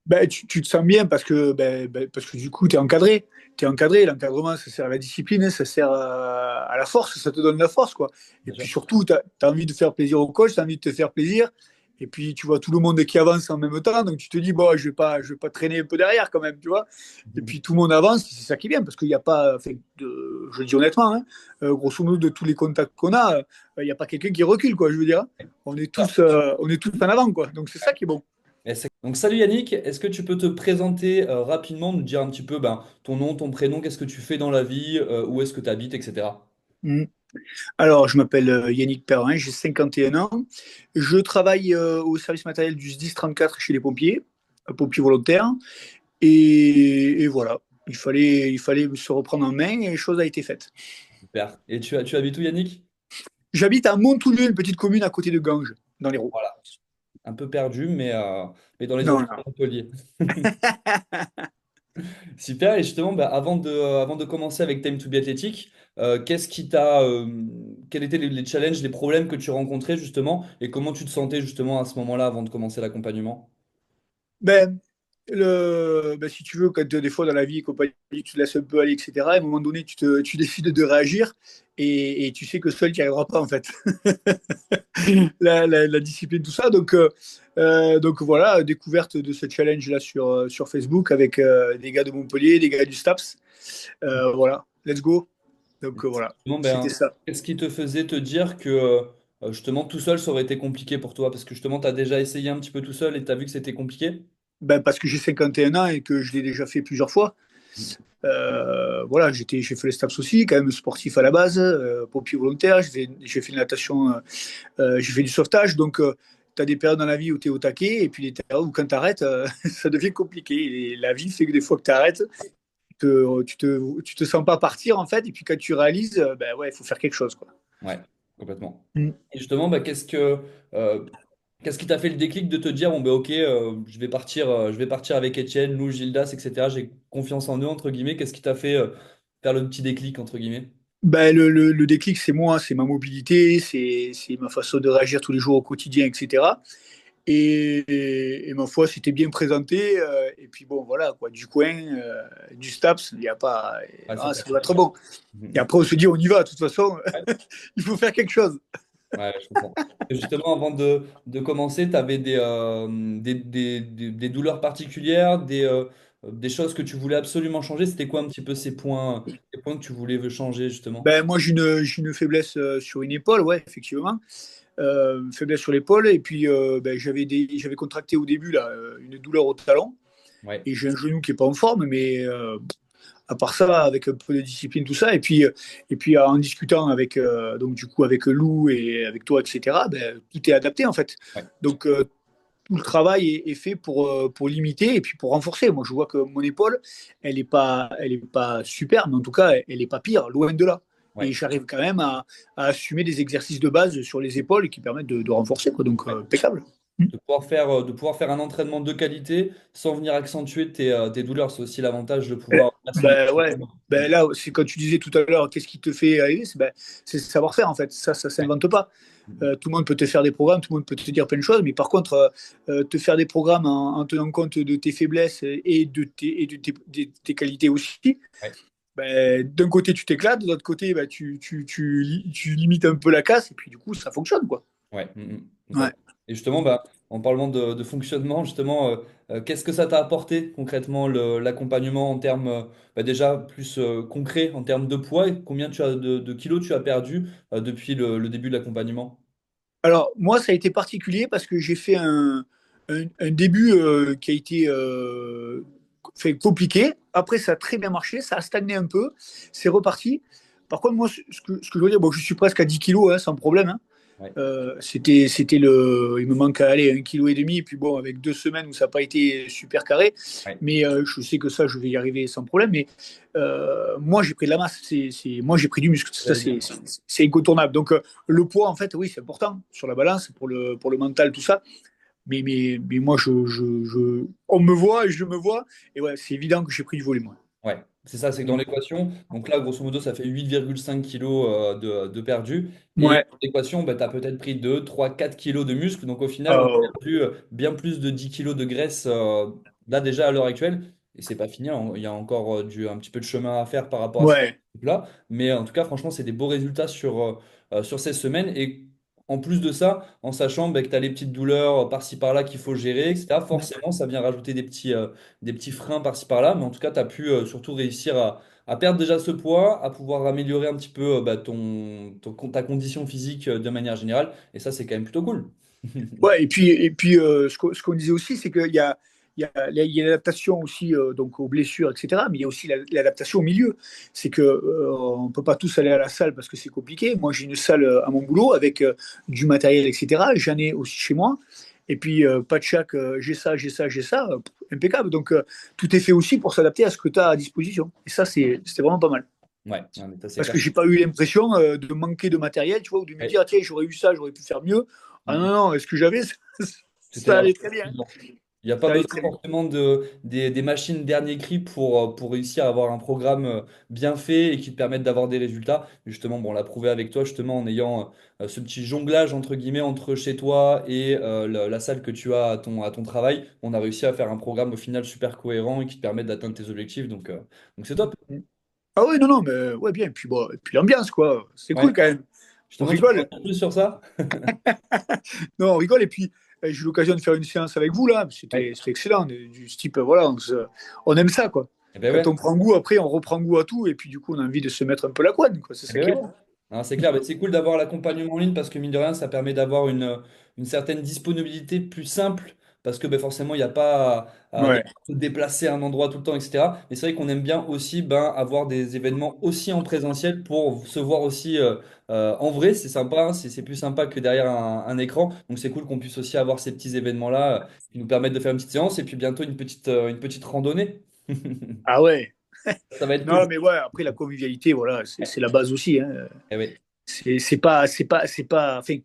Ben, tu te sens bien parce que du coup, tu es encadré. Tu es encadré. L'encadrement, ça sert à la discipline, hein, ça sert à la force, ça te donne la force, quoi. Et Bien puis sûr. surtout, tu as envie de faire plaisir au coach, tu as envie de te faire plaisir. Et puis, tu vois tout le monde qui avance en même temps. Donc, tu te dis, bon, je vais pas traîner un peu derrière quand même, tu vois. Et puis, tout le monde avance. C'est ça qui est bien parce qu'il n'y a pas, enfin, je le dis honnêtement, hein, grosso modo, de tous les contacts qu'on a, il n'y a pas quelqu'un qui recule, quoi, je veux dire. On est tous en avant, quoi. Donc, c'est ça qui est bon. Donc salut Yannick, est-ce que tu peux te présenter rapidement, nous dire un petit peu ton nom, ton prénom, qu'est-ce que tu fais dans la vie, où est-ce que tu habites, etc. Mm. Alors, je m'appelle Yannick Perrin, j'ai 51 ans. Je travaille au service matériel du SDIS 34 chez les pompiers, pompiers volontaires. Et voilà, il fallait se reprendre en main et chose a été faite. Super. Et tu habites où Yannick? J'habite à Montoulieu, une petite commune à côté de Ganges, dans l'Hérault. Voilà. Un peu perdu, mais dans les Non, environs non. de Montpellier. Super. Et justement, avant de commencer avec Time to be athlétique, quels étaient les challenges, les problèmes que tu rencontrais justement, et comment tu te sentais justement à ce moment-là avant de commencer l'accompagnement? Ben, si tu veux, quand des fois dans la vie et compagnie, tu te laisses un peu aller, etc., à un moment donné, tu décides de réagir et tu sais que seul, tu n'y arriveras pas, en fait. La discipline, tout ça. Donc voilà, découverte de ce challenge-là sur Facebook avec des gars de Montpellier, des gars du STAPS. Voilà, let's go. Voilà, Justement, c'était ça. qu'est-ce qui te faisait te dire que justement tout seul ça aurait été compliqué pour toi? Parce que justement, tu as déjà essayé un petit peu tout seul et tu as vu que c'était compliqué? Ben, parce que j'ai 51 ans et que je l'ai déjà fait plusieurs fois. Voilà, j'ai fait les STAPS aussi, quand même sportif à la base, pompier volontaire, j'ai fait de la natation, j'ai fait du sauvetage. Donc, tu as des périodes dans la vie où tu es au taquet et puis des périodes où quand tu arrêtes, ça devient compliqué. Et la vie fait que des fois que tu arrêtes, tu te sens pas partir en fait. Et puis quand tu réalises, ben ouais, il faut faire quelque chose, quoi. Ouais, complètement. Mm. Et justement, euh, qu'est-ce qui t'a fait le déclic de te dire, bon, ben, ok, je vais partir avec Étienne, Lou, Gildas, etc. J'ai confiance en eux, entre guillemets. Qu'est-ce qui t'a fait faire le petit déclic, entre guillemets? Ben, le déclic, c'est moi, c'est ma mobilité, c'est ma façon de réagir tous les jours au quotidien, etc. Et ma foi, c'était bien présenté. Et puis bon, voilà, quoi, du coin, du STAPS, il n'y a pas. Ouais, ça Ah, fait ça doit rêver. être bon. Et après, on se dit, on y va, de toute façon, Ouais, il faut faire quelque chose. ouais, je comprends. Et justement, avant de commencer, tu avais des douleurs particulières, des choses que tu voulais absolument changer. C'était quoi un petit peu ces points que tu voulais changer, justement? Ben, moi, j'ai une faiblesse sur une épaule, ouais, effectivement. Faiblesse sur l'épaule. Et puis, ben, j'avais contracté au début là, une douleur au talon. Ouais. Et j'ai un genou qui n'est pas en forme, mais à part ça, avec un peu de discipline, tout ça. Et puis en discutant avec, donc, du coup, avec Lou et avec toi, etc., ben, tout est adapté en fait. Ouais. Donc, tout le travail est fait pour limiter et puis pour renforcer. Moi, je vois que mon épaule, elle est pas super, mais en tout cas, elle n'est pas pire, loin de là. Et Ouais. j'arrive quand même à assumer des exercices de base sur les épaules qui permettent de renforcer. Quoi. Donc, Ouais. impeccable. De pouvoir faire un entraînement de qualité sans venir accentuer tes douleurs. C'est aussi l'avantage de pouvoir assimiler. Ben ouais, ben là, c'est quand tu disais tout à l'heure, qu'est-ce qui te fait arriver, c'est le savoir-faire en fait. Ça Ouais. s'invente pas. Tout le monde peut te faire des programmes, tout le monde peut te dire plein de choses, mais par contre, te faire des programmes en tenant compte de tes faiblesses et de tes qualités aussi, Ouais. ben, d'un côté tu t'éclates, de l'autre côté ben, tu limites un peu la casse, et puis du coup ça fonctionne quoi. Ouais, Ouais. complètement. Et justement, en parlant de fonctionnement, justement, qu'est-ce que ça t'a apporté concrètement l'accompagnement en termes déjà plus concret, en termes de poids, et combien de kilos tu as perdu depuis le début de l'accompagnement? Alors, moi, ça a été particulier parce que j'ai fait un début qui a été fait compliqué. Après, ça a très bien marché, ça a stagné un peu, c'est reparti. Par contre, moi, ce que je veux dire, bon, je suis presque à 10 kilos, hein, sans problème, hein. Ouais, Il me manque à aller 1,5 kg. Et puis bon, avec 2 semaines où ça n'a pas été super carré, ouais, mais je sais que ça, je vais y arriver sans problème. Mais moi, j'ai pris de la masse. Moi, j'ai pris du muscle. Ça, j'allais dire. c'est incontournable. Donc, le poids, en fait, oui, c'est important sur la balance, pour le mental, tout ça. Mais moi, on me voit et je me vois. Et ouais, c'est évident que j'ai pris du volume. Ouais. Ouais, c'est ça, c'est que dans l'équation, donc là, grosso modo, ça fait 8,5 kilos de perdu. Et Ouais. dans l'équation, tu as peut-être pris 2, 3, 4 kilos de muscle. Donc au final, on a Euh, perdu bien plus de 10 kilos de graisse là déjà à l'heure actuelle, et c'est pas fini, hein, il y a encore un petit peu de chemin à faire par rapport à ce Ouais. là, mais en tout cas, franchement, c'est des beaux résultats sur ces semaines. Et en plus de ça, en sachant bah, que tu as les petites douleurs par-ci par-là qu'il faut gérer, etc., forcément, ça vient rajouter des petits freins par-ci par-là, mais en tout cas, tu as pu surtout réussir à perdre déjà ce poids, à pouvoir améliorer un petit peu bah, ta condition physique de manière générale, et ça, c'est quand même plutôt cool. Ouais, et puis ce qu'on disait aussi, c'est qu'il y a l'adaptation aussi donc aux blessures, etc. Mais il y a aussi l'adaptation au milieu. C'est que on ne peut pas tous aller à la salle parce que c'est compliqué. Moi, j'ai une salle à mon boulot avec du matériel, etc. J'en ai aussi chez moi. Et puis, pas de chaque, j'ai ça, j'ai ça, j'ai ça, impeccable. Donc, tout est fait aussi pour s'adapter à ce que tu as à disposition. Et ça, c'était vraiment pas mal. Ouais, non, mais ça, c'est Parce clair. que j'ai pas eu l'impression de manquer de matériel, tu vois, ou de me Ouais. dire, tiens, j'aurais eu ça, j'aurais pu faire mieux. Ah non, Mm. non, est-ce que j'avais ça, C'était ça là. allait très bien. Il n'y a pas Ça allait besoin très bien. forcément des machines dernier cri pour réussir à avoir un programme bien fait et qui te permette d'avoir des résultats. Justement, bon, on l'a prouvé avec toi, justement, en ayant ce petit jonglage, entre guillemets, entre chez toi et la salle que tu as à ton travail. On a réussi à faire un programme au final super cohérent et qui te permet d'atteindre tes objectifs. Donc c'est top. Ah oui, non, non, mais ouais, bien. Et puis, bon, et puis l'ambiance, quoi. C'est Ouais. cool quand même. On Justement, tu peux en rigole. dire plus sur ça? Non, on rigole. Et puis, j'ai eu l'occasion de faire une séance avec vous, là. Ouais. C'était excellent. Du type, voilà, on aime ça, quoi. Eh ben Quand ouais. on prend goût, après, on reprend goût à tout. Et puis, du coup, on a envie de se mettre un peu la couenne, quoi. C'est Eh ça ben qui est ouais. bon. Non, c'est clair, mais c'est cool d'avoir l'accompagnement en ligne parce que mine de rien, ça permet d'avoir une certaine disponibilité plus simple parce que ben, forcément, il n'y a pas à Ouais. devoir se déplacer à un endroit tout le temps, etc. Mais c'est vrai qu'on aime bien aussi ben, avoir des événements aussi en présentiel pour se voir aussi en vrai. C'est sympa, hein, c'est plus sympa que derrière un écran. Donc c'est cool qu'on puisse aussi avoir ces petits événements-là qui nous permettent de faire une petite séance et puis bientôt une petite randonnée. Ah ouais. Ça va être cool. Non, mais ouais, après, la convivialité, voilà, c'est la base aussi, hein. Eh oui. C'est pas. Enfin,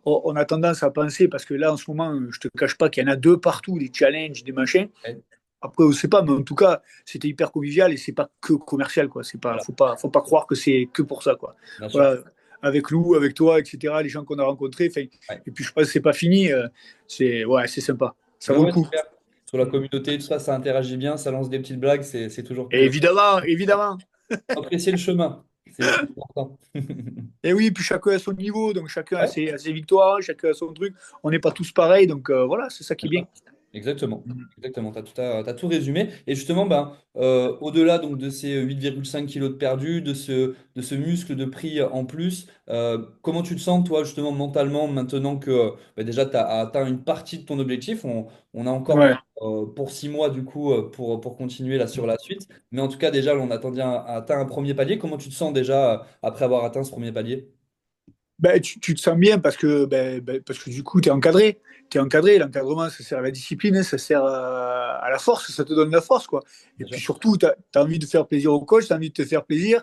on a tendance à penser, parce que là, en ce moment, je te cache pas qu'il y en a deux partout, des challenges, des machins. Ouais, Après, on sait pas, mais en tout cas, c'était hyper convivial et c'est pas que commercial, quoi. C'est pas, voilà, faut pas croire que c'est que pour ça, quoi. bien sûr. Voilà, avec Lou, avec toi, etc., les gens qu'on a rencontrés. Enfin, Ouais. et puis, je pense que c'est pas fini. Ouais, c'est sympa. Ça Ouais, vaut le ouais, coup. super. Sur la communauté, tout ça, ça interagit bien, ça lance des petites blagues, c'est toujours Et cool. évidemment, évidemment. Apprécier le chemin, c'est le plus important. Et oui, puis chacun a son niveau, donc chacun a Ouais, ses victoires, chacun a son truc. On n'est pas tous pareils, donc voilà, c'est ça qui est bien sûr. bien. Exactement. Exactement. T'as tout résumé. Et justement, ben, au-delà donc, de ces 8,5 kilos de perdu, de ce muscle de pris en plus, comment tu te sens, toi, justement, mentalement, maintenant que ben, déjà tu as atteint une partie de ton objectif? On a encore Ouais. pour 6 mois, du coup, pour continuer là, sur la suite. Mais en tout cas, déjà, on a atteint un premier palier. Comment tu te sens déjà après avoir atteint ce premier palier? Ben, tu te sens bien parce que du coup, tu es encadré. Tu es encadré. L'encadrement, ça sert à la discipline, hein, ça sert à la force, ça te donne la force, quoi. Et Bien puis sûr. surtout, tu as envie de faire plaisir au coach, tu as envie de te faire plaisir.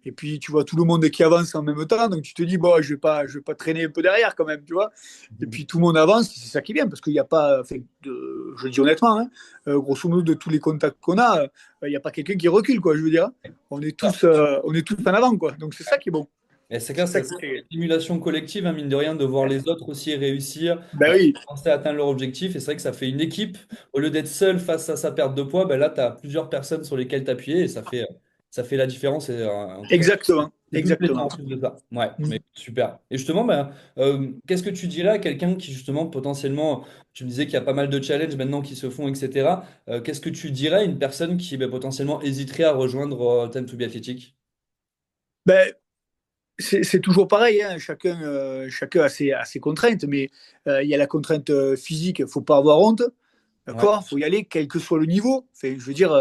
Et puis tu vois tout le monde qui avance en même temps, donc tu te dis, bon, je vais pas traîner un peu derrière quand même, tu vois. Et puis tout le monde avance, c'est ça qui est bien, parce qu'il n'y a pas, enfin, je le dis honnêtement, hein, grosso modo, de tous les contacts qu'on a, il n'y a pas quelqu'un qui recule, quoi, je veux dire. On est tous en avant, quoi. Donc c'est ça qui est bon. Et c'est clair, C'est ça c'est qui une est... stimulation collective, hein, mine de rien, de voir les autres aussi réussir, Ben oui, penser à atteindre leur objectif. Et c'est vrai que ça fait une équipe. Au lieu d'être seul face à sa perte de poids, ben là, tu as plusieurs personnes sur lesquelles t'appuyer et ça fait la différence. Et, en tout cas, exactement, c'est tout le plaisir exactement. en plus de ça. Ouais, Mm. mais super. Et justement, ben, qu'est-ce que tu dirais à quelqu'un qui, justement, potentiellement, tu me disais qu'il y a pas mal de challenges maintenant qui se font, etc. Qu'est-ce que tu dirais à une personne qui ben, potentiellement hésiterait à rejoindre Time to be Athletic? Ben, c'est toujours pareil, hein. Chacun a ses contraintes, mais il y a la contrainte physique, il ne faut pas avoir honte. Ouais. D'accord, il faut y aller, quel que soit le niveau. Enfin, je veux dire,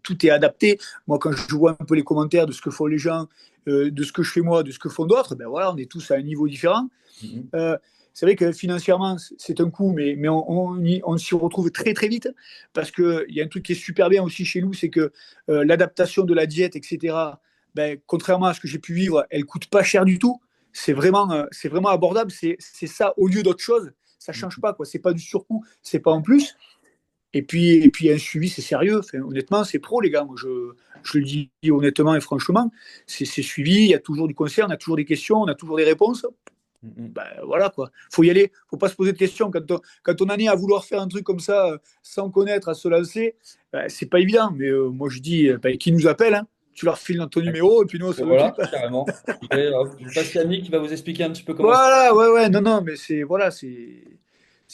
tout est adapté. Moi, quand je vois un peu les commentaires de ce que font les gens, de ce que je fais moi, de ce que font d'autres, ben voilà, on est tous à un niveau différent. Mhm. Euh, c'est vrai que financièrement, c'est un coût, mais on s'y retrouve très très vite parce qu'il y a un truc qui est super bien aussi chez nous, c'est que l'adaptation de la diète, etc., ben, contrairement à ce que j'ai pu vivre, elle coûte pas cher du tout. C'est vraiment abordable. C'est ça au lieu d'autre chose. Ça change pas, quoi. C'est pas du surcoût, c'est pas en plus. Et puis, un suivi, c'est sérieux. Enfin, honnêtement, c'est pro, les gars. Moi, je le dis honnêtement et franchement. C'est suivi, il y a toujours du conseil, on a toujours des questions, on a toujours des réponses. Mhm. Ben, voilà quoi. Faut y aller, faut pas se poser de questions. Quand on en est à vouloir faire un truc comme ça sans connaître, à se lancer, ben, c'est pas évident. Mais moi je dis, ben, qui nous appelle, hein, tu leur files dans ton Ouais. numéro et puis nous on Et s'en occupe. voilà, carrément. Je passe Yannick qui va vous expliquer un petit peu comment ça. Voilà, ouais, ouais, non, non, mais c'est voilà,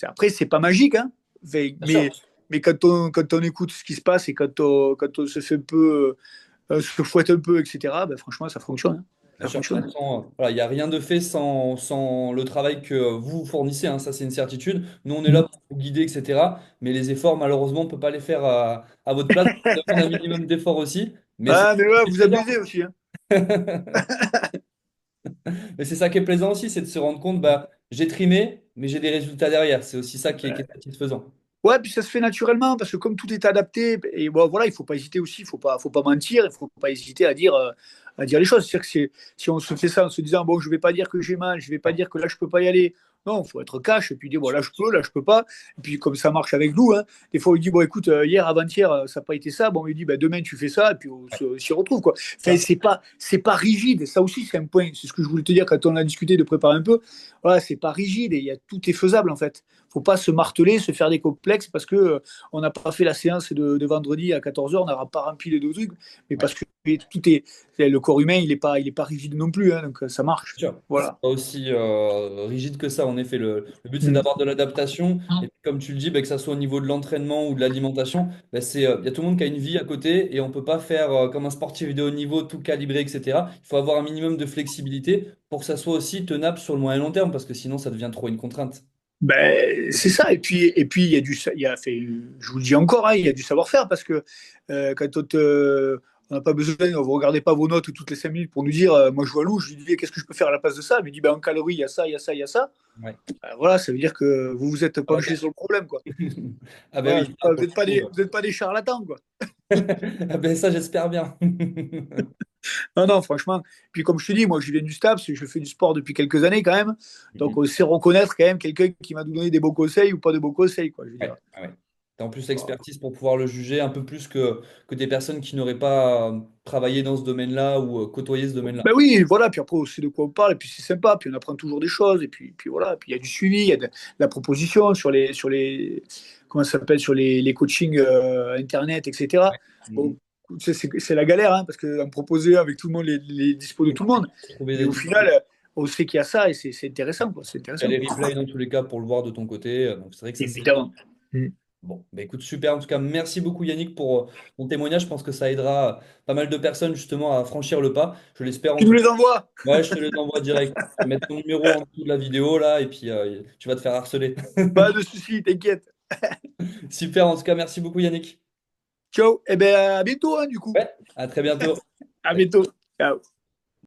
après c'est pas magique, hein. Enfin, Bien sûr. mais quand on écoute ce qui se passe et quand on se fait un peu, se fouette un peu, etc. Ben franchement ça fonctionne, hein. Bien Ça sûr. De toute fonctionne. façon, voilà, il n'y a rien de fait sans le travail que vous fournissez, hein, ça c'est une certitude. Nous, on est là pour vous guider, etc. Mais les efforts, malheureusement, on ne peut pas les faire à votre place. Ça demande un minimum d'efforts aussi. Mais c'est Ah, mais ouais, c'est vous plaisant. abusez aussi, hein. Mais c'est ça qui est plaisant aussi, c'est de se rendre compte, bah, j'ai trimé, mais j'ai des résultats derrière. C'est aussi ça qui est satisfaisant. Ouais, puis ça se fait naturellement parce que comme tout est adapté, et bon, voilà, il faut pas hésiter aussi, il faut pas mentir, il faut pas hésiter à dire les choses. C'est-à-dire que si on se fait ça en se disant, bon, je vais pas dire que j'ai mal, je vais pas dire que là je peux pas y aller. Non, il faut être cash et puis dire, bon, là je peux pas. Et puis comme ça marche avec nous, hein, des fois on lui dit, bon, écoute, hier, avant-hier, ça n'a pas été ça. Bon, on lui dit, ben, demain tu fais ça et puis on s'y retrouve, quoi. Enfin, Ça, c'est pas rigide. Ça aussi, c'est un point. C'est ce que je voulais te dire quand on a discuté de préparer un peu. Voilà, c'est pas rigide et tout est faisable en fait. Faut pas se marteler, se faire des complexes parce que on n'a pas fait la séance de vendredi à 14h, on n'aura pas rempli les deux trucs, mais ouais. parce que tout est, le corps humain, il est pas rigide non plus, hein, donc ça marche. Sûr. C'est Voilà. pas aussi rigide que ça, en effet. Le but, c'est Mm. d'avoir de l'adaptation. Et puis, comme tu le dis, bah, que ça soit au niveau de l'entraînement ou de l'alimentation, bah, il y a tout le monde qui a une vie à côté et on peut pas faire comme un sportif de haut niveau, tout calibré, etc. Il faut avoir un minimum de flexibilité pour que ça soit aussi tenable sur le moyen long terme, parce que sinon, ça devient trop une contrainte. Ben, c'est ça. Et puis je vous le dis encore, hein, il y a du savoir-faire parce que quand on n'a pas besoin, vous regardez pas vos notes toutes les 5 minutes pour nous dire, moi je vois loup, je lui dis qu'est-ce que je peux faire à la place de ça, il me dit ben, en calories, il y a ça, il y a ça, il y a ça. Ouais. Ben, voilà, ça veut dire que vous vous êtes Ça va penché bien. sur le problème, quoi. Ah ben Voilà, oui, ça, vous pour le n'êtes pas coup, des, vous êtes pas des charlatans, quoi. ah ben ça, j'espère bien. Non, non, franchement. Puis comme je te dis, moi, je viens du STAPS, je fais du sport depuis quelques années quand même. Donc, on sait reconnaître quand même quelqu'un qui m'a donné des beaux conseils ou pas de beaux conseils, quoi. Je veux dire. Ouais, ouais. Tu as en plus Voilà. l'expertise pour pouvoir le juger un peu plus que des personnes qui n'auraient pas travaillé dans ce domaine-là ou côtoyé ce domaine-là. Ben oui, voilà. Puis après, on sait de quoi on parle. Et puis, c'est sympa. Puis, on apprend toujours des choses. Et puis voilà. Puis, il y a du suivi, il y a de la proposition comment ça s'appelle, sur les coachings Internet, etc. Ouais. Bon, c'est la galère, hein, parce qu'en proposer avec tout le monde, les dispos de tout le monde. Trouver Mais des au final, on sait qu'il y a ça et c'est intéressant, quoi. C'est Il y intéressant. a les replays dans tous les cas pour le voir de ton côté. Donc c'est vrai que ça c'est bien. Évidemment. Mm. Bon, bah écoute, super. En tout cas, merci beaucoup Yannick pour ton témoignage. Je pense que ça aidera pas mal de personnes justement à franchir le pas. Je l'espère en Tu nous tout cas. les envoies? Ouais, je te les envoie direct. Je vais mettre ton numéro en dessous de la vidéo là et puis tu vas te faire harceler. Pas de soucis, t'inquiète. Super, en tout cas, merci beaucoup Yannick. Ciao. Eh ben, à bientôt, hein, du coup. Ouais, à très bientôt. À bientôt. Ciao.